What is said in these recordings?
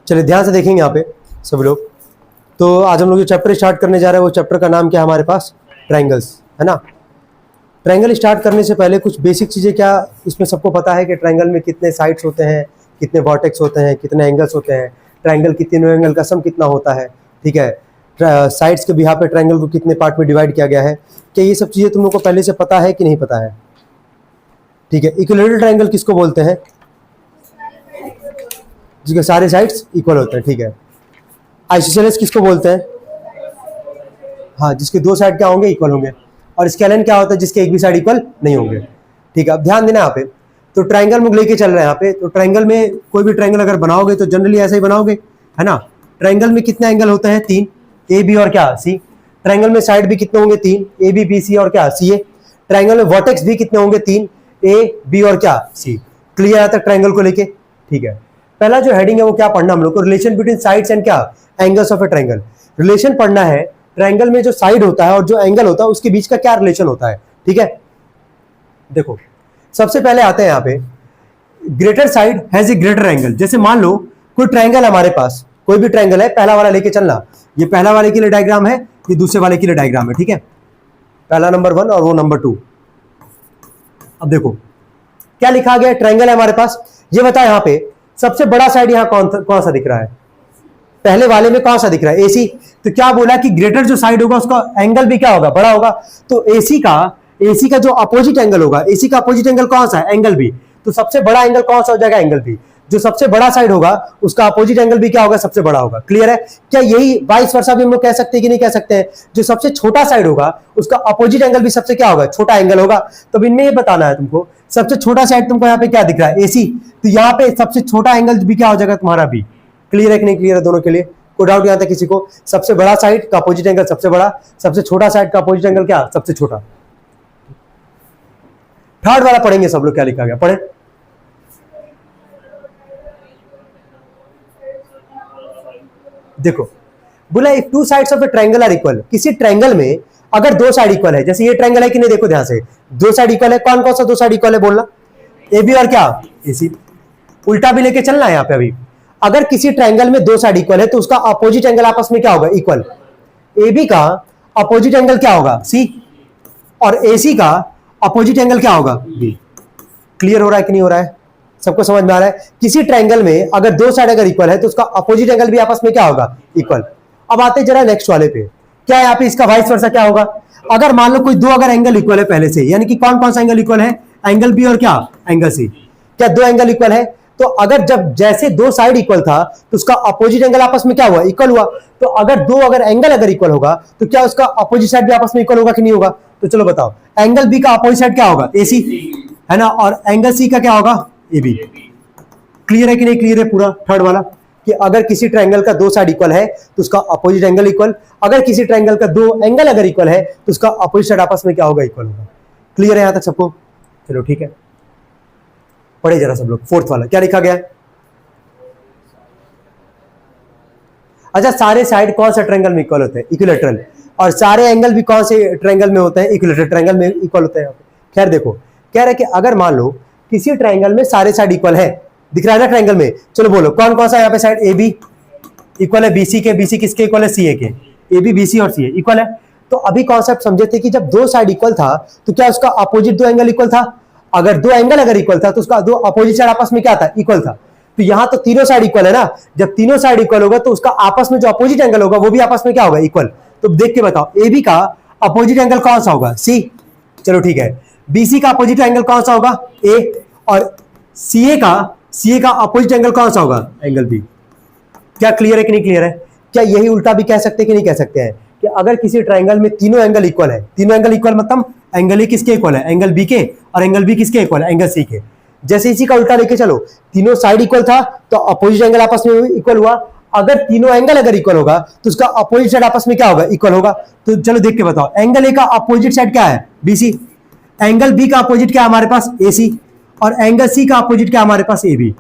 चलिए ध्यान से देखेंगे यहाँ पे सब लोग। तो आज हम लोग जो चैप्टर स्टार्ट करने जा रहे हैं वो चैप्टर का नाम क्या है हमारे पास, ट्रायंगल्स, है ना। ट्रायंगल स्टार्ट करने से पहले कुछ बेसिक चीज़ें क्या इसमें सबको पता है कि ट्रायंगल में कितने साइड्स होते हैं, कितने वर्टेक्स होते हैं, कितने एंगल्स होते हैं, ट्रायंगल की तीनों एंगल का सम कितना होता है, ठीक है। साइड्स के बिहाफ पे ट्रायंगल को कितने पार्ट में डिवाइड किया गया है, क्या ये सब चीज़ें तुम लोग को पहले से पता है कि नहीं पता है, ठीक है। इक्विलैटरल ट्रायंगल किसको बोलते हैं, जिसके सारे साइड्स इक्वल होते हैं, ठीक है। आइसोसेलेस किसको बोलते हैं, हाँ, जिसके दो साइड क्या होंगे, इक्वल होंगे। और स्केलन क्या होता है, जिसके एक भी साइड इक्वल नहीं होंगे, ठीक है। अब ध्यान देना यहाँ पे, तो ट्रायंगल में लेके चल रहे हैं यहाँ पे। तो ट्रायंगल में कोई भी ट्रायंगल अगर बनाओगे तो जनरली ऐसे ही बनाओगे, है ना। ट्रायंगल में कितने एंगल होते हैं, 3, ए बी और क्या, सी। ट्रायंगल में साइड भी कितने होंगे, 3, ए बी बी सी और क्या, सी ए। ट्रायंगल में वर्टेक्स भी कितने होंगे, 3, ए बी और क्या, सी। क्लियर आता है ट्रायंगल को लेके, ठीक है। पहला जो हेडिंग है वो क्या पढ़ना हम लोग को, रिलेशन बिटवीन साइड्स एंड क्या, angles of a triangle. Relation पढ़ना है ट्रायंगल में जो साइड होता है और जो एंगल होता है उसके बीच का क्या रिलेशन होता है, ठीक है। देखो सबसे पहले आते हैं यहाँ पे, greater side has a greater angle. जैसे मान लो कोई ट्रायंगल हमारे पास, कोई भी ट्रायंगल है, पहला वाला लेके चलना, ये पहला वाले के लिए डायग्राम है, ये दूसरे वाले के लिए डायग्राम है, ठीक है। पहला नंबर 1 और वो नंबर 2। अब देखो क्या लिखा गया, ट्रायंगल है हमारे पास, ये बता यहाँ पे सबसे बड़ा साइड यहाँ कौन सा दिख रहा है, पहले वाले में कौन सा दिख रहा है, एसी। तो क्या बोला कि ग्रेटर जो साइड होगा उसका एंगल भी क्या होगा, बड़ा होगा। तो एसी का जो अपोजिट एंगल होगा, एसी का अपोजिट एंगल कौन सा है, एंगल बी। तो सबसे बड़ा एंगल कौन सा हो जाएगा, एंगल बी। जो सबसे बड़ा साइड होगा उसका अपोजिट एंगल भी क्या होगा, सबसे बड़ा होगा। क्लियर है। क्या यही वाइस वर्सा भी हम लोग कह सकते हैं कि नहीं कह सकते हैं, जो सबसे छोटा साइड होगा उसका अपोजिट एंगल भी सबसे क्या होगा, छोटा एंगल होगा। तो इनमें ये बताना है तुमको, सबसे छोटा साइड तुमको यहाँ पे क्या दिख रहा है, एसी। तो यहाँ पे सबसे छोटा एंगल भी क्या हो जाएगा तुम्हारा बी। क्लियर है कि नहीं क्लियर है दोनों के लिए, कोई डाउट यहां तक किसी को। सबसे बड़ा साइड का अपोजिट एंगल सबसे बड़ा, सबसे छोटा साइड का अपोजिट एंगल क्या, सबसे छोटा। थर्ड वाला पढ़ेंगे सब लोग, क्या लिखा गया पढ़े। देखो बोला if two sides of a triangle are equal, किसी ट्रायंगल में अगर दो साइड इक्वल है, जैसे ये ट्रायंगल है कि नहीं, देखो ध्यान से, दो साइड इक्वल है, कौन कौन सा दो साइड इक्वल है बोलना, ए बी और क्या, एसी। उल्टा भी लेके चलना है यहाँ पे। अभी अगर किसी ट्रायंगल में दो साइड इक्वल है तो उसका अपोजिट एंगल आपस में क्या होगा, इक्वल। AB का अपोजिट एंगल क्या होगा, C, और AC का अपोजिट एंगल क्या होगा, B। क्लियर हो रहा है कि नहीं हो रहा है, सबको समझ में आ रहा है। किसी ट्रायंगल में अगर दो साइड अगर इक्वल है तो उसका अपोजिट एंगल भी आपस में क्या होगा, इक्वल। अब आते जरा नेक्स्ट वाले पे, क्या यहाँ पे इसका वाइस वर्सा क्या होगा। अगर मान लो कोई दो अगर एंगल इक्वल है पहले से, यानी कि कौन कौन सा एंगल इक्वल है, एंगल B और क्या, एंगल C। क्या दो एंगल इक्वल है, तो अगर जब जैसे दो साइड इक्वल था तो उसका अपोजिट एंगल आपस में क्या हुआ, इक्वल हुआ। तो अगर एंगल अगर इक्वल होगा तो क्या उसका अपोजिट साइड भी आपस में इक्वल होगा कि नहीं होगा। तो चलो बताओ, एंगल बी का अपोजिट साइड क्या होगा, AC, है ना, और एंगल सी का क्या होगा, AB। क्लियर है कि नहीं क्लियर है पूरा थर्ड वाला, कि अगर किसी ट्रायंगल का दो साइड इक्वल है तो उसका अपोजिट एंगल इक्वल, अगर किसी ट्रायंगल का दो एंगल अगर इक्वल है तो उसका अपोजिट साइड आपस में क्या होगा, इक्वल होगा। क्लियर है यहां तक सबको, चलो ठीक है। पढ़े जरा सब लोग, फोर्थ वाला क्या लिखा गया है। अच्छा, सारे साइड कौन सा ट्रायंगल में इक्वल होते हैं, इक्विलैटरल। और सारे एंगल भी कौन से ट्रायंगल में होते हैं, इक्विलैटरल ट्रायंगल में इक्वल होते हैं। खैर देखो कह रहे कि अगर मान लो किसी ट्रायंगल में सारे साइड इक्वल है, दिख रहा है ना ट्रायंगल में, चलो बोलो कौन कौन सा यहाँ पे साइड, AB इक्वल है BC के, BC किसके इक्वल है, CA के। AB BC और CA इक्वल है। तो अभी कॉन्सेप्ट समझे थे कि जब दो साइड इक्वल था तो क्या उसका अपोजिट दो एंगल इक्वल था। अगर दो एंगल अगर इक्वल था तो उसका दो अपोजिट साइड आपस में क्या था, इक्वल था। तो यहां तो तीनों साइड इक्वल है ना, जब तीनों साइड इक्वल होगा तो उसका आपस में जो अपोजिट एंगल होगा वो भी आपस में क्या होगा, इक्वल। तो देख के बताओ, AB का अपोजिट एंगल कौन सा होगा, C। चलो ठीक है। BC का अपोजिट एंगल कौन सा होगा, A, और CA का अपोजिट एंगल कौन सा होगा, एंगल B। क्या क्लियर है कि नहीं क्लियर है। क्या यही उल्टा भी कह सकते हैं कि नहीं कह सकते हैं, कि अगर किसी ट्रायंगल में तीनों एंगल इक्वल है, तीनों एंगल इक्वल मतलब एंगल A किसके इक्वल है, एंगल B के, और एंगल B किसके इक्वल है, एंगल C के। जैसे इसी का उल्टा लेके चलो, तीनों साइड इक्वल था तो अपोजिट एंगल आपस में इक्वल हुआ। अगर तीनों एंगल अगर इक्वल होगा तो उसका अपोजिट साइड आपस में क्या होगा, इक्वल होगा। तो चलो देख के बताओ, एंगल A का अपोजिट साइड क्या है, BC, एंगल B का अपोजिट क्या है हमारे पास, AC, और एंगल C का अपोजिट क्या हमारे पास, AB।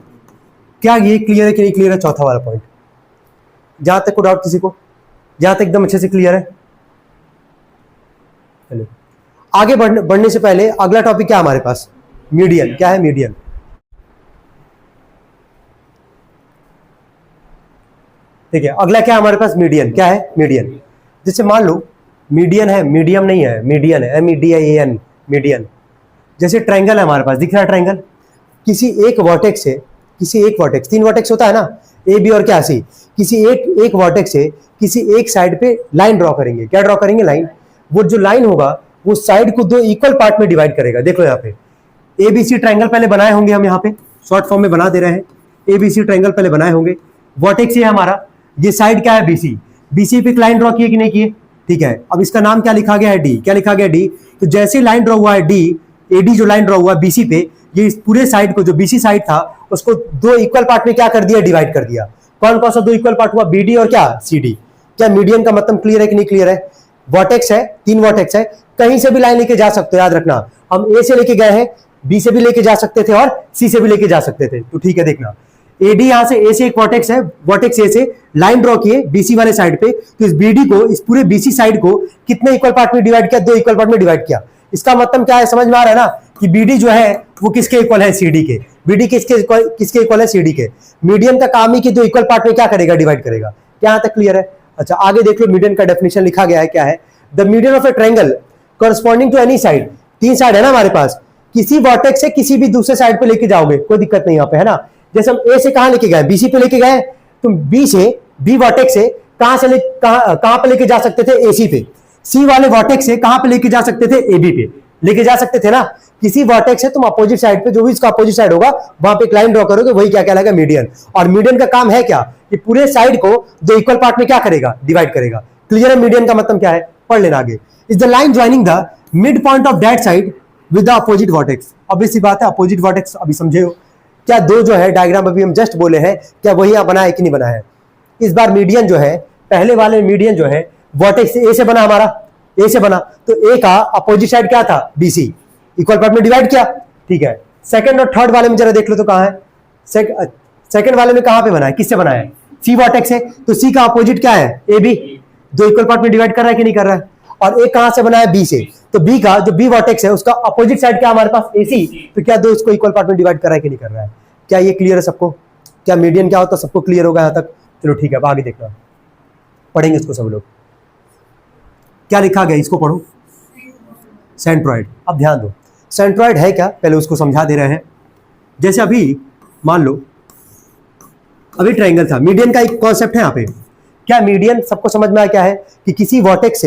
क्या ये क्लियर है कि नहीं क्लियर है, चौथा वाला पॉइंट। जहां तक को डाउट किसी को, जहां तक एकदम अच्छे से क्लियर है। चलो आगे बढ़ने से पहले अगला टॉपिक क्या हमारे पास, मीडियन। क्या है मीडियन, ठीक है, अगला क्या है हमारे पास, मीडियन। क्या है, मीडियन। जैसे मान लो मीडियन है, मीडियम नहीं है, मीडियन है, MEDIAN, मीडियन। जैसे ट्रायंगल है हमारे पास, दिख रहा है ट्रायंगल, किसी एक वर्टेक्स से, किसी एक वर्टेक्स, 3 वर्टेक्स होता है ना, A B और क्या सी, किसी एक वर्टेक्स से किसी एक साइड पे लाइन ड्रॉ करेंगे। क्या ड्रॉ करेंगे, लाइन। वो जो लाइन होगा वो साइड को 2 इक्वल पार्ट में डिवाइड करेगा। देख लो यहाँ पे ABC ट्रायंगल पहले बनाए होंगे हम, यहाँ पे शॉर्ट फॉर्म में बना दे रहे हैं। ABC ट्रायंगल पहले बनाए होंगे, वर्टेक्स ये है हमारा, ये साइड क्या है, BC पे एक लाइन ड्रॉ किए कि नहीं किए, ठीक है। अब इसका नाम क्या लिखा गया है, D। क्या लिखा गया, D। तो जैसे लाइन ड्रॉ हुआ है D, AD जो लाइन ड्रॉ हुआ है BC पे, ये इस पूरे साइड को, जो BC साइड था उसको 2 इक्वल पार्ट में क्या कर दिया, डिवाइड कर दिया। कौन कौन सा 2 इक्वल पार्ट हुआ, BD और क्या, CD। क्या मीडियन का मतलब क्लियर है कि नहीं क्लियर है। वर्टेक्स है, 3 वर्टेक्स है, कहीं से भी लाइन लेके जा सकते हो, याद रखना। हम A से लेके गए हैं, B से भी लेके जा सकते थे और C से भी लेके जा सकते थे, तो ठीक है। देखना AD यहां से A से एक वर्टेक्स है, वर्टेक्स A से लाइन ड्रॉ किए BC वाले साइड पे, तो इस BD को, इस पूरे BC साइड को कितने इक्वल पार्ट में डिवाइड किया, 2 इक्वल पार्ट में डिवाइड किया। इसका मतलब क्या है, समझ में आ रहा है ना, कि BD जो है वो किसके इक्वल है, CD के। BD किसके इक्वल है, CD के। मीडियन का काम ही कि 2 इक्वल पार्ट में क्या करेगा, डिवाइड करेगा। क्या यहां तक क्लियर है। अच्छा, आगे देख लो, मीडियन का डेफिनेशन लिखा गया है, क्या है, the median of a triangle corresponding to any side. 3 side है ना हमारे पास, किसी वर्टेक्स से किसी भी दूसरे साइड पे लेके जाओगे, कोई दिक्कत नहीं यहाँ पे, है ना। जैसे हम A से कहां लेके गए, BC पे लेके गए, तुम B वर्टेक्स से कहां पे लेके जा सकते थे, AC पे। C वाले वर्टेक्स से कहां पे लेके जा सकते थे, AB पे लेके जा सकते थे ना। किसी वर्टेक्स से तुम अपोजिट साइड पे, जो भी इसका अपोजिट साइड होगा वहां पे एक लाइन ड्रॉ करोगे, वही क्या कहलाएगा, मीडियन। और मीडियन का काम है क्या, कि पूरे साइड को 2 इक्वल पार्ट में क्या करेगा, डिवाइड करेगा। क्लियर है, मीडियन का मतलब क्या है, पढ़ लेना आगे। Is the line joining the mid point of that side with the opposite vertex. अब सी बात है, अपोजिट वर्टेक्स अभी समझे हो क्या, 2 जो है डायग्राम अभी हम जस्ट बोले हैं, क्या वही यहां बना है कि नहीं बना है। इस बार मीडियन जो है, पहले वाले मीडियन जो है वर्टेक्स A से बना, हमारा A से बना, तो A का अपोजिट साइड क्या था, BC, इक्वल पार्ट में डिवाइड किया, ठीक है। सेकंड और थर्ड वाले में जरा देख लो तो कहां है, सेकंड वाले में कहां पे बना है, किससे बना है, C वर्टेक्स है, तो C का अपोजिट क्या है, AB, 2 इक्वल पार्ट में डिवाइड कर रहा है कि नहीं कर रहा है। और A कहां से बना है, B से, तो B का जो B वर्टेक्स है उसका अपोजिट साइड क्या हमारे पास, AC, तो क्या 2 इसको इक्वल पार्ट में डिवाइड कर रहा है कि नहीं कर रहा है। क्या ये क्लियर है सबको, क्या मीडियन क्या होता है सबको क्लियर होगा यहां तक। चलो ठीक है, अब आगे देखना, पढ़ेंगे इसको सब लोग। क्या लिखा गया, इसको पढ़ो, सेंट्रॉइड। अब ध्यान दो, सेंट्रॉइड है क्या, पहले उसको समझा दे रहे हैं। जैसे अभी मान लो, अभी ट्रायंगल था, मीडियन का एक कॉन्सेप्ट है यहाँ पे। क्या मीडियन सबको समझ में आया, क्या है कि किसी वर्टेक्स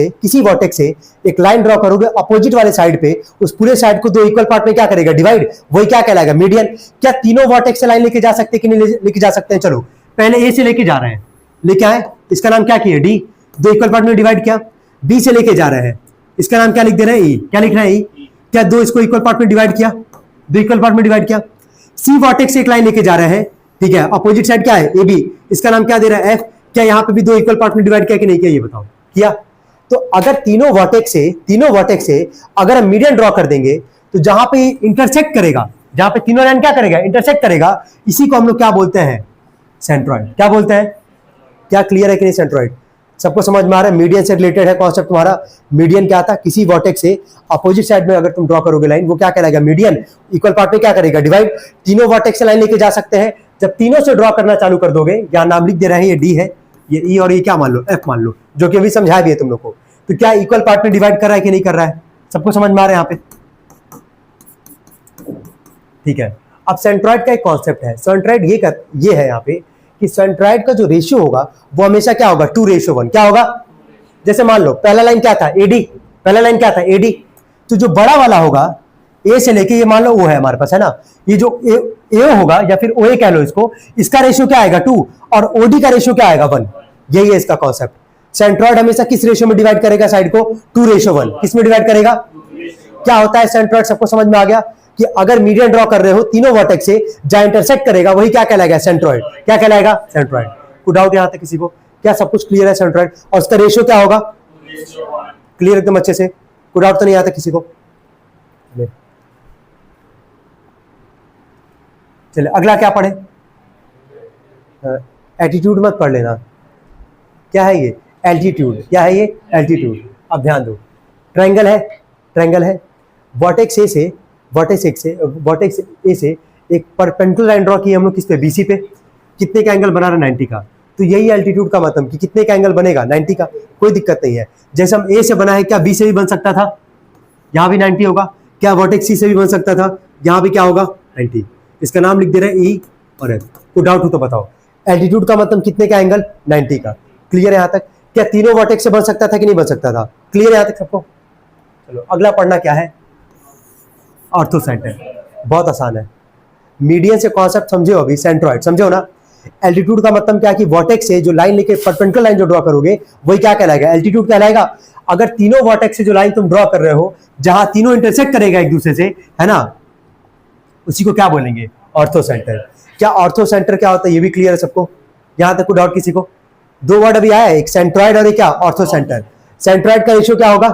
से एक लाइन ड्रॉ करोगे अपोजिट वाले साइड पे, उस पूरे साइड को 2 इक्वल पार्ट में क्या करेगा, डिवाइड, वही क्या कहलाएगा, मीडियन। क्या तीनों वर्टेक्स से लाइन लेके जा सकते हैं कि नहीं लेके जा सकते हैं। चलो पहले A से लेके जा रहे हैं, लेके आए, इसका नाम क्या किया, D, 2 इक्वल पार्ट में डिवाइड किया। B से लेके जा रहे हैं, इसका नाम क्या लिख दे रहे हैं, E। क्या लिख रहे हैं, E। क्या 2 इसको इक्वल पार्ट में डिवाइड किया, 2 इक्वल पार्ट में डिवाइड किया। C वर्टेक्स से एक लाइन लेके जा रहे हैं, ठीक है, अपोजिट साइड क्या है, AB, इसका नाम क्या दे रहा है, F। क्या यहाँ पे भी 2 इक्वल पार्ट में डिवाइड किया कि नहीं किया, ये बताओ, किया। तो अगर तीनों वर्टेक्स से अगर हम मीडियन ड्रॉ कर देंगे, तो जहां पे इंटरसेक्ट करेगा, जहां पे तीनों लाइन क्या करेगा, इंटरसेक्ट करेगा, इसी को हम लोग क्या बोलते हैं, सेंट्रॉइड। क्या बोलते हैं, क्या क्लियर है कि नहीं, सेंट्रॉइड सबको समझ में आ रहा है। मीडियन से रिलेटेड है कॉन्सेप्ट तुम्हारा। मीडियन क्या था, किसी वर्टेक्स से अपोजिट साइड में अगर तुम ड्रॉ करोगे लाइन, वो क्या कहलाएगा, मीडियन। इक्वल पार्ट में क्या करेगा, डिवाइड। तीनों वर्टेक्स से लाइन लेके जा सकते हैं, जब तीनों से ड्रॉ करना चालू कर दोगे, यहाँ नाम लिख दे रहे हैं, ये D है, ये E और ये क्या मान लो, F मान लो, जो कि अभी समझाया भी है तुम लोग को। तो क्या इक्वल पार्ट में डिवाइड कर रहा है कि नहीं कर रहा है, सबको समझ में आ रहा है यहाँ पे, ठीक है। अब सेंट्रॉइड का एक कॉन्सेप्ट है, सेंट्रॉइड ये है यहाँ पे कि सेंट्रॉइड का जो रेशियो होगा वो हमेशा क्या होगा, 2:1। क्या होगा, जैसे मान लो पहला लाइन क्या था, AD, पहला लाइन क्या था, AD, तो जो बड़ा वाला होगा A से लेके, ये मान लो O है हमारे पास, है ना, ये जो A होगा या फिर OA कह लो इसको, इसका रेशियो क्या आएगा, 2, और OD का रेशियो क्या आएगा, 1। यही है इसका कॉन्सेप्ट। सेंट्रॉइड हमेशा किस रेशियो में डिवाइड करेगा साइड को, 2:1। किस में डिवाइड करेगा, क्या होता है सेंट्रॉइड, सबको समझ में आ गया कि अगर मीडियन ड्रॉ कर रहे हो तीनों वर्टेक्स से, जहां इंटरसेक्ट करेगा वही क्या कहलाएगा, सेंट्रॉइड। क्या कहलाएगा, सेंट्रॉइड। कोई डाउट यहां तक किसी को, क्या सब कुछ क्लियर है सेंट्रॉइड, और उसका रेशियो क्या होगा, क्लियर एकदम अच्छे से, कोई डाउट तो नहीं आता किसी को। चलिए अगला क्या पढ़े, एटीट्यूड मत पढ़ लेना। क्या है ये, एल्टीट्यूड। क्या है ये, एल्टीट्यूड। अब ध्यान दो, ट्रायंगल है, वर्टेक्स ए से एक परपेंडिकुलर लाइन ड्रॉ की हम लोग, किस पे, BC पे। कितने का एंगल बना रहा है, 90 का। तो यही एल्टीट्यूड का मतलब कि कितने का एंगल बनेगा, 90 का, कोई दिक्कत नहीं है। जैसे हम ए से बना है, क्या बी से भी बन सकता था, यहाँ भी 90 होगा। क्या वर्टेक्स सी से भी बन सकता था, यहाँ भी क्या होगा 90। इसका नाम लिख दे रहे हैं ई और एफ। कोई डाउट हो तो बताओ। एल्टीट्यूड का मतलब कितने का एंगल, 90 का। क्लियर है यहाँ तक? क्या तीनों वर्टेक्स से बन सकता था कि नहीं बन सकता था? क्लियर है यहाँ तक सबको? चलो अगला पढ़ना क्या है, ऑर्थोसेंटर। बहुत आसान है। मीडियन से कॉन्सेप्ट समझे हो अभी, सेंट्रॉइड समझे हो ना। एल्टीट्यूड का मतलब क्या कि वर्टेक्स से जो लाइन लेके परपेंडिकुलर लाइन जो ड्रॉ करोगे वही क्या कहलाएगा, एल्टीट्यूड कहलाएगा। अगर तीनों वर्टेक्स से जो लाइन तुम ड्रॉ कर रहे हो, जहां तीनों इंटरसेक्ट करेगा एक दूसरे से, है ना, उसी को क्या बोलेंगे, ऑर्थोसेंटर। क्या ऑर्थोसेंटर क्या होता है ये भी क्लियर है सबको? यहां तक कोई डाउट किसी को? दो वर्ड अभी आया है, एक सेंट्रॉइड और एक क्या, ऑर्थोसेंटर। सेंट्रॉइड का रेशियो क्या होगा,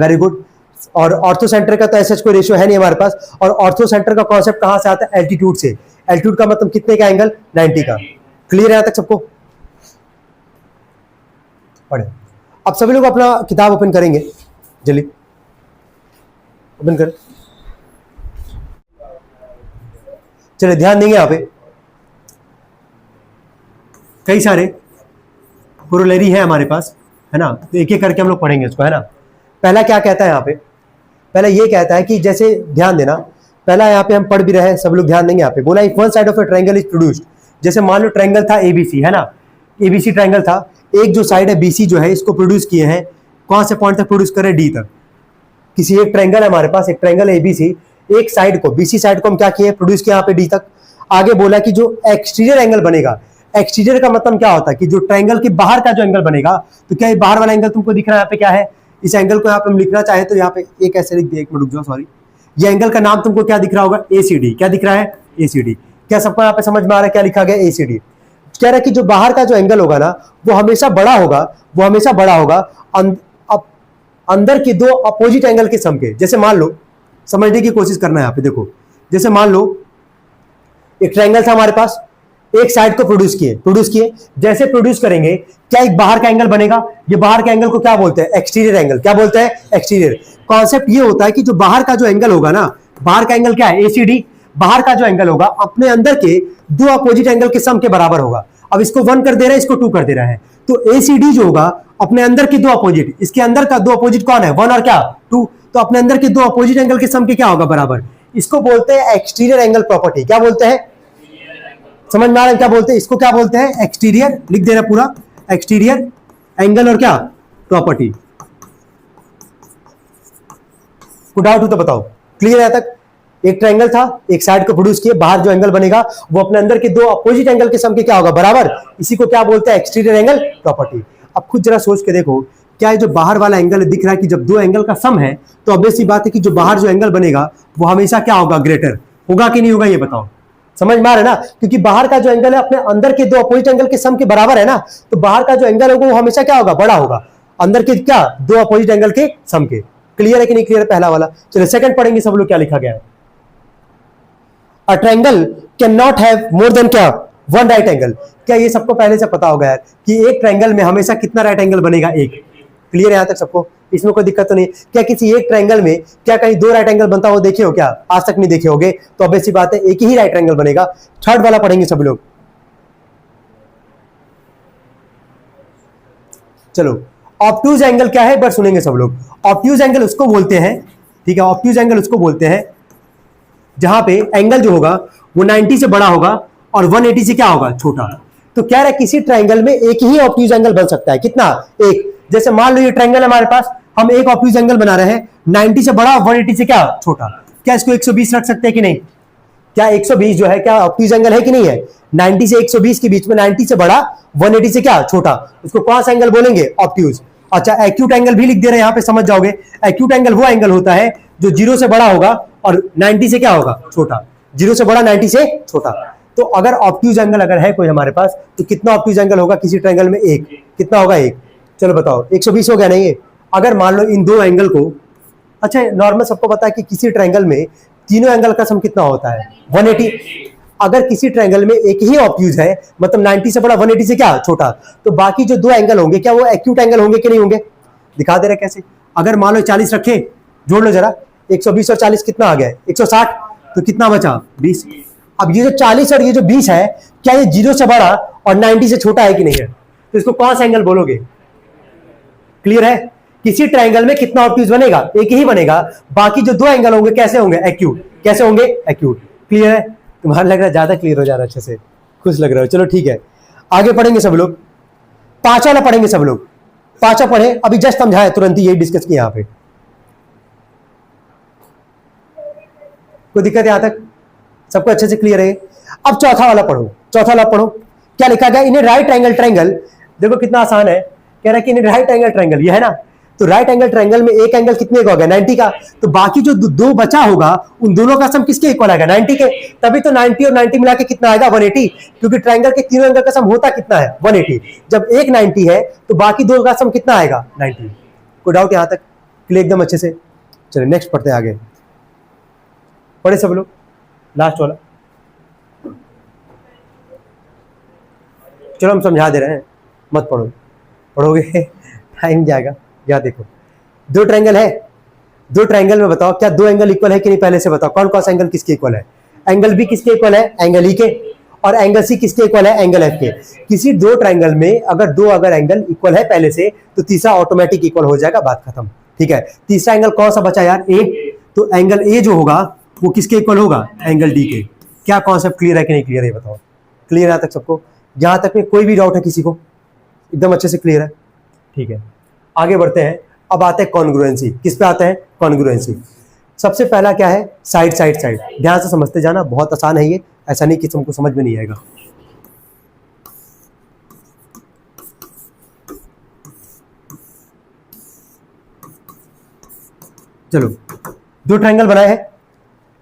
वेरी गुड। और ऑर्थोसेंटर का तो ऐसा कोई रेशियो है नहीं हमारे पास। और ऑर्थोसेंटर का कॉन्सेप्ट कहां से आता है, एल्टीट्यूड से। एल्टीट्यूड का मतलब कितने का एंगल, 90 का। क्लियर है यहां तक सबको? पढ़े। अब सभी लोग अपना किताब ओपन करेंगे, जल्दी ओपन करें। चलिए ध्यान देंगे यहाँ पे, कई सारे कोरोलरी है हमारे पास, है ना, तो एक एक करके हम लोग पढ़ेंगे इसको, है ना। पहला क्या कहता है यहाँ पे, पहला ये कहता है कि जैसे ध्यान देना, पहला यहाँ पे हम पढ़ भी रहे हैं, सब लोग ध्यान देंगे यहाँ पे। बोला if one side of a triangle is produced, जैसे मान लो ट्रायंगल था एबीसी, है ना, एबीसी ट्रायंगल था, एक जो साइड है बीसी जो है इसको प्रोड्यूस किए हैं, कौन से पॉइंट तक प्रोड्यूस करे, डी तक। किसी एक ट्रायंगल है हमारे पास, एक ट्रायंगल एबीसी, एक साइड को बीसी साइड को हम क्या किए, प्रोड्यूस किया यहाँ पे डी तक। आगे बोला कि जो एक्सटीरियर एंगल बनेगा, एक्सटीरियर का मतलब क्या होता है कि जो ट्रायंगल के बाहर का जो एंगल बनेगा, तो क्या ये बाहर वाला एंगल तुमको दिख रहा है यहाँ पे क्या है, इस एंगल को यहाँ पे हम लिखना चाहे तो यहाँ पे एक ऐसे लिख दिया, एक मिनट रुक जाओ, सॉरी। ये एंगल का नाम तुमको क्या दिख रहा होगा, एसीडी। क्या दिख रहा है, एसीडी। क्या सबको यहाँ पे समझ में आ रहा है क्या लिखा गया, एसीडी। कह रहा है कि जो बाहर का जो एंगल होगा ना वो हमेशा बड़ा होगा, वो हमेशा बड़ा होगा अंदर के दो अपोजिट एंगल के सम के। जैसे मान लो, समझने की कोशिश करना है यहाँ पे, देखो जैसे मान लो एक ट्रायंगल था हमारे पास, एक साइड को प्रोड्यूस किए, जैसे प्रोड्यूस करेंगे क्या एक बाहर का एंगल बनेगा, ये बाहर का एंगल को क्या बोलते हैं, एक्सटीरियर एंगल। क्या बोलते हैं, एक्सटीरियर। कॉन्सेप्ट ये होता है कि जो बाहर का जो एंगल होगा ना, बाहर का एंगल क्या है, एसीडी। बाहर का जो एंगल होगा अपने अंदर के दो अपोजिट एंगल के सम के बराबर होगा। अब इसको 1 कर दे रहा है, इसको 2 कर दे रहा है, तो एसीडी जो होगा अपने अंदर के दो अपोजिट, इसके अंदर का दो अपोजिट कौन है, 1 और क्या 2, तो अपने अंदर के दो अपोजिट एंगल के सम के क्या होगा, बराबर। इसको बोलते हैं एक्सटीरियर एंगल प्रॉपर्टी। क्या बोलते हैं, समझ में आ रहा है क्या बोलते हैं, इसको क्या बोलते हैं, एक्सटीरियर। लिख दे रहा पूरा, एक्सटीरियर एंगल और क्या, प्रॉपर्टी। कोई डाउट हो तो बताओ। क्लियर है तक? एक ट्रायंगल था, एक साइड को प्रोड्यूस किए, बाहर जो एंगल बनेगा वो अपने अंदर के दो अपोजिट एंगल के सम के क्या होगा, बराबर। इसी को क्या बोलते हैं, एक्सटीरियर एंगल प्रॉपर्टी। अब खुद जरा सोच के देखो, क्या जो बाहर वाला एंगल दिख रहा है कि जब दो एंगल का सम है तो ऑब्वियस सी बात है कि जो बाहर जो एंगल बनेगा वो हमेशा क्या होगा, ग्रेटर होगा कि नहीं होगा, ये बताओ। समझ में आ रहा है ना, क्योंकि बाहर का जो एंगल है अपने अंदर के दो अपोजिट एंगल के सम के बराबर है ना, तो बाहर का जो एंगल होगा वो हमेशा क्या होगा, बड़ा होगा अंदर के क्या, दो अपोजिट एंगल के सम के। क्लियर है कि नहीं क्लियर, पहला वाला। चलो सेकंड पढ़ेंगे सब लोग, क्या लिखा गया है। A triangle can not have more than क्या, वन राइट एंगल। क्या ये सबको पहले से पता होगा यार कि एक ट्रायंगल में हमेशा कितना राइट एंगल बनेगा, एक। क्लियर है यहां तक सबको, इसमें कोई दिक्कत तो नहीं। क्या किसी एक ट्रायंगल में क्या कहीं दो राइट एंगल बनता हो देखे हो क्या, आज तक नहीं देखे होगे, तो ऑब्वियस सी बात है एक ही राइट एंगल बनेगा। थर्ड वाला पढ़ेंगे सब लोग। चलो ऑब्ट्यूज एंगल क्या है, बस सुनेंगे सब लोग। ऑब्ट्यूज एंगल उसको बोलते हैं, ठीक है, ऑब्ट्यूज एंगल उसको बोलते हैं जहां पे एंगल जो होगा वो 90 से बड़ा होगा और 180 से क्या होगा, छोटा। तो क्या है, किसी ट्रायंगल में एक ही ऑब्ट्यूज एंगल बन सकता है, कितना, एक। जैसे मान लो ये ट्रायंगल है हमारे पास, हम एक ऑब्ट्यूज एंगल बना रहे हैं, 90 से बड़ा, 180 से क्या, छोटा। क्या इसको 120 रख सकते हैं कि नहीं, क्या 120 जो है क्या ऑब्ट्यूज एंगल है कि नहीं है, 90 से 120 के बीच में, 90 से बड़ा 180 से क्या, छोटा, उसको कौन सा एंगल बोलेंगे, ऑब्ट्यूज। अच्छा एक्यूट एंगल भी लिख दे रहे हैं यहाँ पे, समझ जाओगे। एक्यूट एंगल वो एंगल होता है जो 0 से बड़ा होगा और 90 से क्या होगा, छोटा। 0 से बड़ा, 90 से छोटा। तो अगर ऑब्ट्यूज एंगल अगर है कोई हमारे पास, तो कितना ऑब्ट्यूज एंगल होगा किसी ट्रायंगल में, एक। कितना होगा, एक। चलो बताओ 120 हो गया नहीं ये। अगर मान लो इन दो एंगल को, अच्छा नॉर्मल सबको पता है कि किसी ट्रायंगल में तीनों एंगल का सम कितना होता है, 180। अगर किसी ट्रायंगल में एक ही ऑब्ट्यूज है, मतलब 90 से बड़ा 180 से क्या, छोटा, तो बाकी जो दो एंगल होंगे क्या वो एक्यूट एंगल होंगे कि नहीं होंगे, दिखा दे रहे कैसे। अगर मान लो 40 रखे, जोड़ लो जरा, 120 और 40 कितना आ गया, 160, तो कितना बचा, 20। अब ये जो 40 और ये जो 20 है, क्या ये 0 से बड़ा और 90 से छोटा है कि नहीं है? तो इसको कौन सा एंगल बोलोगे? क्लियर है? किसी ट्रायंगल में कितना ऑब्ट्यूज बनेगा? एक ही बनेगा। बाकी जो दो एंगल होंगे कैसे होंगे? एक्यूट। कैसे होंगे? एक्यूट। क्लियर है? तुम्हारा लग रहा है ज्यादा क्लियर हो जा रहा है, अच्छे से खुश लग रहा हो। चलो ठीक है, आगे पढ़ेंगे सब लोग। पांचवा वाला पढ़ेंगे सब लोग। पांचवा पढ़े, अभी जस्ट समझाया, तुरंत ही यही डिस्कस किया। यहां पे कोई दिक्कत है यहां तक? सबको अच्छे से क्लियर है? अब चौथा वाला पढ़ो। चौथा वाला पढ़ो, क्या लिखा गया? इन राइट एंगल ट्रायंगल, देखो कितना आसान है। कह रहा है कि इन राइट एंगल ट्रायंगल, ये है ना, तो राइट एंगल ट्रायंगल में एक एंगल कितने का होगा? 90 का। तो बाकी जो दो बचा होगा उन दोनों का सम किसके इक्वल आएगा? 90 के। तभी तो 90 और 90 मिला के कितना आएगा? 180। क्योंकि ट्रायंगल के तीनों एंगल का सम होता कितना है? 180। जब एक 90 है तो बाकी दो का सम कितना आएगा? 90। कोई डाउट यहां तक? क्लियर एकदम अच्छे से? चलिए नेक्स्ट पढ़ते हैं आगे। पढ़े सब लोग? लास्ट वाला चलो हम समझा दे रहे हैं, मत पढ़ो। पढ़ोगे टाइम जाएगा। या देखो, दो ट्रायंगल है, दो ट्रायंगल में बताओ क्या दो एंगल इक्वल है कि नहीं? पहले से बताओ कौन कौन सा एंगल किसके इक्वल है? एंगल बी किसके इक्वल है? एंगल ई के। और एंगल सी किसके इक्वल है? एंगल एफ के। किसी दो ट्रायंगल में अगर एंगल इक्वल है पहले से, तो तीसरा ऑटोमेटिक इक्वल हो जाएगा, बात खत्म। ठीक है, तीसरा एंगल कौन सा बचा यार? ए। तो एंगल ए जो होगा वो किसके इक्वल होगा? एंगल डी के। क्या कॉन्सेप्ट क्लियर है कि नहीं क्लियर है बताओ? क्लियर यहां तक सबको? यहां तक में कोई भी डाउट है किसी को? एकदम अच्छे से क्लियर है? ठीक है, आगे बढ़ते हैं। अब आते हैं कॉन्ग्रुएंसी। किस पे आते हैं? कॉन्ग्रुएंसी। सबसे पहला क्या है? Side side side. ध्यान से समझते जाना, बहुत आसान है ये, ऐसा नहीं कि तुमको समझ में नहीं आएगा। चलो, दो ट्रायंगल बनाए हैं,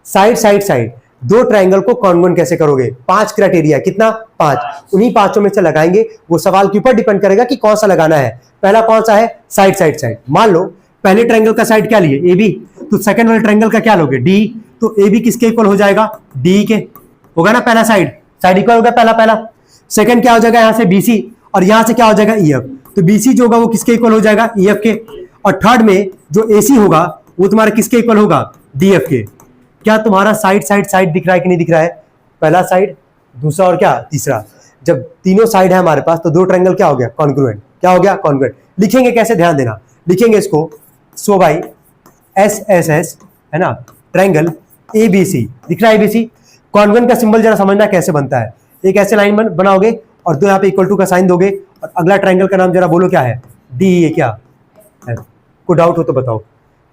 साइड साइड साइड। दो ट्रायंगल को कॉन्ग्रुएंट कैसे करोगे? 5 क्राइटेरिया। कितना? 5। उन्हीं पांचों में से लगाएंगे। वो सवाल के ऊपर डिपेंड करेगा कि कौन सा लगाना है। पहला कौन सा है? Side side side. मान लो पहले ट्रायंगल का साइड क्या लिए? A B. तो सेकंड वाले ट्रायंगल का क्या लोगे? डी। तो ए बी किसके इक्वल हो जाएगा? डी के। होगा ना? पहला साइड इक्वल हो गया, पहला। सेकंड क्या हो जाएगा? यहां से बीसी, और यहां से क्या हो जाएगा? E F. तो बीसी जो होगा वो किसके इक्वल हो जाएगा? ई एफ के। और थर्ड में जो एसी होगा वो तुम्हारा किसके इक्वल होगा? डी एफ के। क्या तुम्हारा साइड साइड साइड दिख रहा है कि नहीं दिख रहा है? पहला साइड, दूसरा और क्या? तीसरा। जब तीनों साइड है हमारे पास तो दो ट्रायंगल क्या हो गया? कॉन्ग्रुएंट। क्या हो गया? कॉन्ग्रुएंट। लिखेंगे कैसे? ध्यान देना, लिखेंगे इसको so by S S S, है ना, ट्रायंगल ए बी सी। दिख रहा है? एबीसी। कॉन्ग्रुएंट का सिंबल जरा समझना कैसे बनता है। एक ऐसे लाइन बनाओगे और दो यहाँ पे इक्वल टू का साइन दोगे, और अगला ट्रायंगल का नाम जरा बोलो क्या है? डी। ये क्या है? कोई डाउट हो तो बताओ।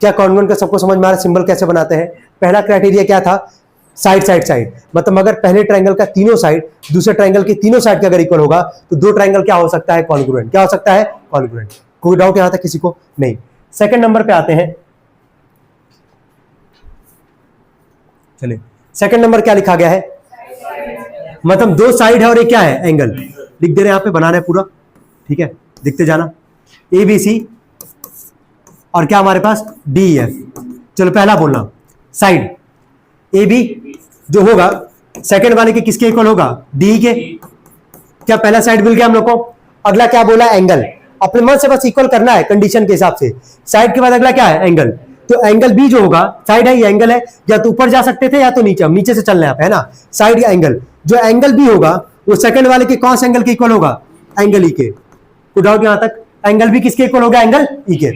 क्या कॉन्ग्रुएंट का सबको समझ में आ रहा है? सिंबल कैसे बनाते हैं? पहला क्राइटेरिया क्या था? Side side side. मतलब अगर पहले ट्रायंगल का तीनों साइड दूसरे ट्रायंगल के तीनों साइड का अगर इक्वल होगा तो दो ट्रायंगल क्या हो सकता है? कॉन्ग्रुएंट। क्या हो सकता है? कॉन्ग्रुएंट। कोई डाउट यहां तक किसी को? नहीं। सेकंड नंबर पे आते हैं। चलिए, सेकंड नंबर क्या लिखा गया है? मतलब दो साइड है और एक क्या है? एंगल। लिख दे रहे हैं यहां पे, बनाना है पूरा। ठीक है, दिखते जाना। ए बी सी और क्या हमारे पास? D F. चलो पहला बोलना, साइड ए बी जो होगा सेकंड वाले के किसके इक्वल होगा? डी के। क्या पहला साइड मिल गया हम लोग को? अगला क्या बोला? एंगल। अपने मन से बस इक्वल करना है कंडीशन के हिसाब से। साइड के बाद अगला क्या है? एंगल। तो एंगल बी जो होगा, साइड है या एंगल है, या तो ऊपर जा सकते थे या तो नीचे, नीचे से चलना है ना, साइड या एंगल। जो एंगल बी होगा वो सेकंड वाले के कौन से एंगल के इक्वल होगा? एंगल ई के। कोई डाउट यहां तक? एंगल बी किसके इक्वल हो गया? एंगल ई के।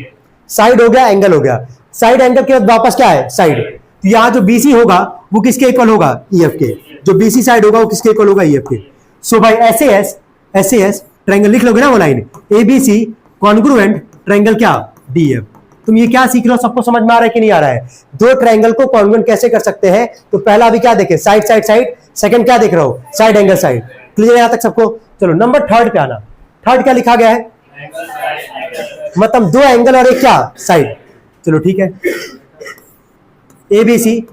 साइड हो गया, एंगल हो गया। साइड एंगल के बाद वापस क्या है? साइड। तो यहां जो बीसी होगा वो किसके इक्वल होगा? ईएफ के। जो बीसी साइड होगा वो किसके इक्वल होगा? ईएफ के। सो भाई एसएएस ट्रायंगल लिख लोगे ना वो लाइन, एबीसी कॉन्ग्रुएंट ट्रायंगल क्या? डीएफ। तुम ये क्या सीख रहे हो? सबको समझ में आ रहा है कि नहीं आ रहा है? दो ट्रायंगल को कॉन्ग्रुएंट कैसे कर सकते हैं? तो पहला अभी क्या देखे? Side side side. सेकंड क्या देख रहे हो? Side angle side. क्लियर है यहां तक सबको? चलो नंबर थर्ड पे आना। थर्ड क्या लिखा गया है? मतलब दो एंगल और एक क्या? साइड। चलो ठीक है, एबीसी,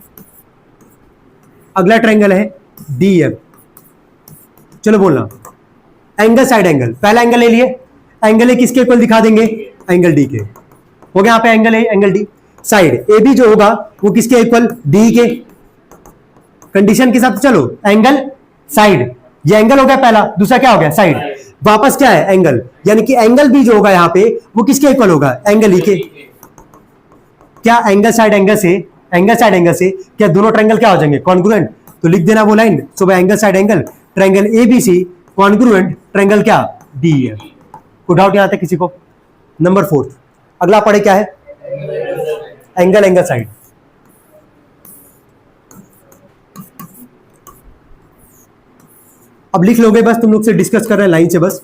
अगला ट्रायंगल है डीएफ। चलो बोलना, एंगल साइड एंगल। पहला एंगल ले लिए, एंगल ए किसके इक्वल दिखा देंगे? एंगल डी के। हो गया यहाँ पे angle A angle D. Side A B जो होगा वो किसके इक्वल? डी के। कंडीशन के साथ चलो, एंगल साइड, ये एंगल हो गया पहला, दूसरा क्या हो गया? साइड। वापस क्या है? एंगल। यानी कि एंगल बी जो होगा यहाँ पे वो किसके इक्वल होगा? एंगल ई के। क्या एंगल साइड एंगल से क्या दोनों ट्रायंगल क्या हो जाएंगे? कॉन्ग्रुएंट। तो लिख देना वो लाइन। सो bye angle side angle triangle ABC congruent triangle क्या डीईएफ। कोई डाउट यहां तक किसी को? नंबर 4 अगला पढ़े क्या है? Angle angle side. अब लिख लोगे, बस तुम लोग से डिस्कस कर रहे हैं लाइन से, बस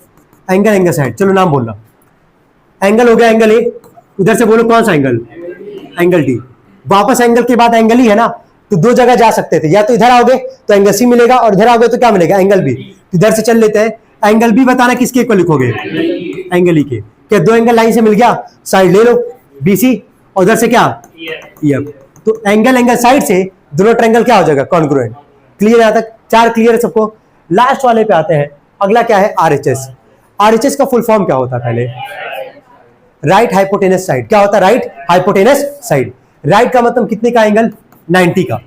एंगल एंगल साइड। चलो नाम बोलना। एंगल हो गया एंगल ए, उधर से बोलो कौन सा एंगल? Angle D. वापस एंगल के बाद एंगल ही है ना, तो दो जगह जा सकते थे, या तो इधर आओगे तो एंगल सी मिलेगा और इधर आओगे तो क्या मिलेगा? Angle B. इधर से चल लेते हैं। एंगल बी बताना किसके इक्वल लिखोगे? एंगल ई के। क्या दो एंगल लाइन से मिल गया? साइड ले लो बीसी और उधर से क्या? ईएफ। तो एंगल एंगल साइड से दोनों ट्रायंगल क्या हो जाएगा? कॉन्ग्रुएंट। क्लियर यहां तक? 4 क्लियर है सबको? लास्ट वाले पे आते हैं। अगला क्या है? आरएचएस। आरएचएस का फुल फॉर्म क्या होता है? पहले राइट हाइपोटेनस साइड। क्या होता है? Right hypotenuse side. राइट का मतलब कितने का एंगल? 90 का।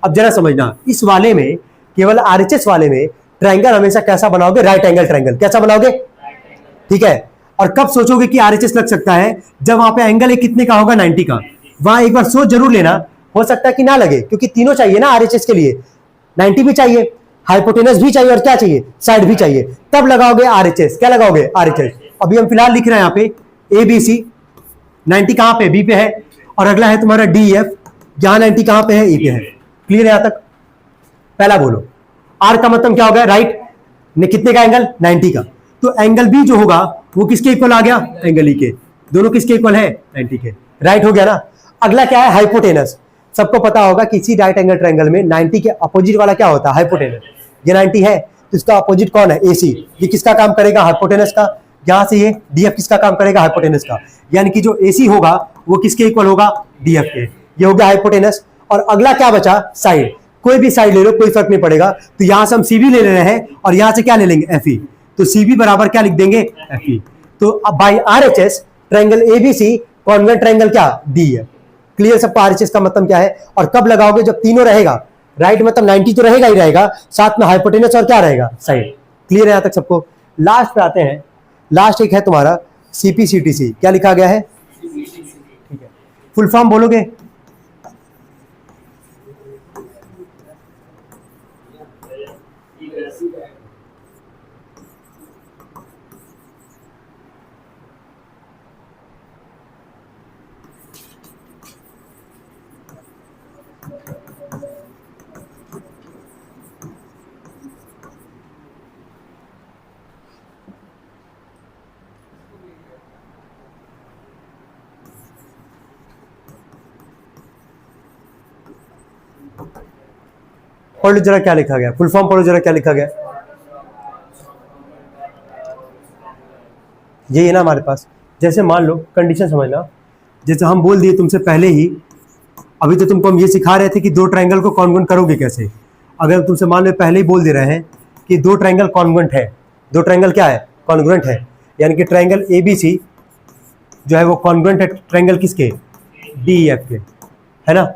अब जरा समझना, इस वाले में, केवल आरएचएस वाले में ट्रायंगल हमेशा कैसा बनाओगे? Right angle triangle. कैसा बनाओगे? ठीक है। और कब सोचोगे कि आरएचएस लग सकता है? जब वहां पे एंगल कितने का होगा? 90 का। वहां एक बार सोच जरूर लेना, हो सकता है कि ना लगे, क्योंकि तीनों चाहिए ना आरएचएस के लिए। 90 भी चाहिए, हाइपोटेनस भी चाहिए और क्या चाहिए? साइड भी चाहिए। तब लगाओगे आरएचएस। क्या लगाओगे? आरएचएस। अभी हम फिलहाल लिख रहे हैं यहाँ पे एबीसी। 90 कहां पे? बी पे है। और अगला है तुम्हारा डीएफ। यहां 90 कहां पे है? ई पे है। क्लियर है यहां तक? पहला बोलो। आर का मतलब क्या होगा? राइट ने कितने का एंगल? 90 का। तो एंगल बी जो होगा वो किसके इक्वल आ गया? एंगल ई के। दोनों किसके इक्वल है? 90 के। राइट हो गया ना? अगला क्या है? हाइपोटेनस। सबको पता होगा किसी राइट एंगल ट्रायंगल में 90 के अपोजिट वाला क्या होता है? हाइपोटेनस। ये 90 है तो इसका अपोजिट कौन है? एसी। ये किसका काम करेगा? हाइपोटेनस का। यहां से ये डीएफ किसका काम करेगा? हाइपोटेनस का। यानी कि जो एसी होगा वो किसके इक्वल होगा? डीएफ के। ये हो गया हाइपोटेनस। और अगला क्या बचा? साइड। कोई भी साइड ले लो, कोई फर्क नहीं पड़ेगा। तो यहां से हम सीबी ले रहे हैं और यहां से क्या ले लेंगे? एफई। तो सीबी बराबर क्या लिख देंगे? एफई। तो अब by RHS triangle ABC congruent triangle क्या? डीएफ। क्लियर सबको? आरएचएस का मतलब क्या है और कब लगाओगे? जब तीनों रहेगा। राइट मतलब 90 तो रहेगा ही रहेगा, साथ में हाइपोटेनस और क्या रहेगा? साइड। क्लियर है यहां तक सबको? लास्ट पे आते हैं। लास्ट एक है तुम्हारा सीपीसीटीसी। क्या लिखा गया है? ठीक है, फुल फॉर्म बोलोगे? पढ़ लो जरा क्या लिखा गया। फुल फॉर्म पढ़ो जरा क्या लिखा गया। ये है ना हमारे पास। जैसे मान लो, कंडीशन समझना, जैसे हम बोल दिए तुमसे पहले ही, अभी तो तुमको हम ये सिखा रहे थे कि दो ट्रायंगल को कॉन्ग्रुएंट करोगे कैसे। अगर तुमसे मान लो पहले ही बोल दे रहे हैं कि दो ट्रायंगल कॉन्ग्रुएंट है, दो ट्रायंगल क्या है? कॉन्ग्रुएंट है। यानी कि ट्रायंगल एबीसी जो है वो कॉन्ग्रुएंट है ट्रायंगल किसके? डीईएफ के, है ना।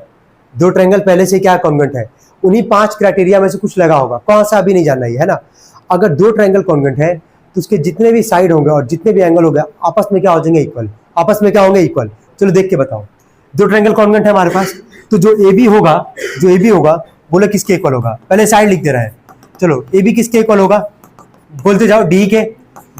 दो ट्रायंगल पहले से क्या कॉन्ग्रुएंट है? उन्हीं 5 क्राइटेरिया में से कुछ लगा होगा, कौन सा अभी नहीं जानना है ना। अगर दो ट्रायंगल कॉन्ग्रुएंट है तो उसके जितने भी साइड होंगे और जितने भी एंगल होंगे आपस में क्या हो जाएंगे? इक्वल। आपस में क्या होंगे? इक्वल। चलो देख के बताओ। दो ट्रायंगल कॉन्ग्रुएंट है हमारे पास, तो जो ए बी होगा बोले किसके इक्वल होगा? पहले साइड लिख दे रहा है। चलो ए बी किसके इक्वल होगा? बोलते जाओ। डी के।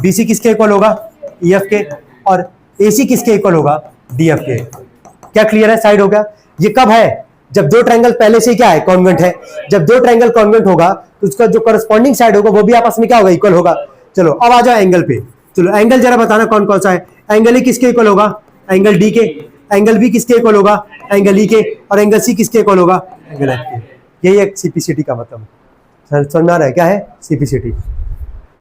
बी सी किसके इक्वल होगा? ई एफ के। और ए सी किसके इक्वल होगा? डी एफ के। क्या क्लियर है? साइड हो गया। ये कब है? जब दो ट्रायंगल पहले से क्या है? कॉन्ग्रुएंट है। जब दो ट्रायंगल कॉन्ग्रुएंट होगा तो उसका जो करस्पॉन्डिंग साइड होगा वो भी आपस में क्या होगा? इक्वल होगा। चलो अब आ जाओ एंगल पे। चलो एंगल जरा बताना कौन कौन सा है। एंगल ए किसके इक्वल होगा? एंगल डी के। एंगल बी किसके इक्वल होगा? एंगल ई के। और एंगल सी किसके इक्वल होगा? एंगल एफ के। यही एक सीपीसीटी का मतलब समझ में आ रहा है? क्या है? सीपीसीटी।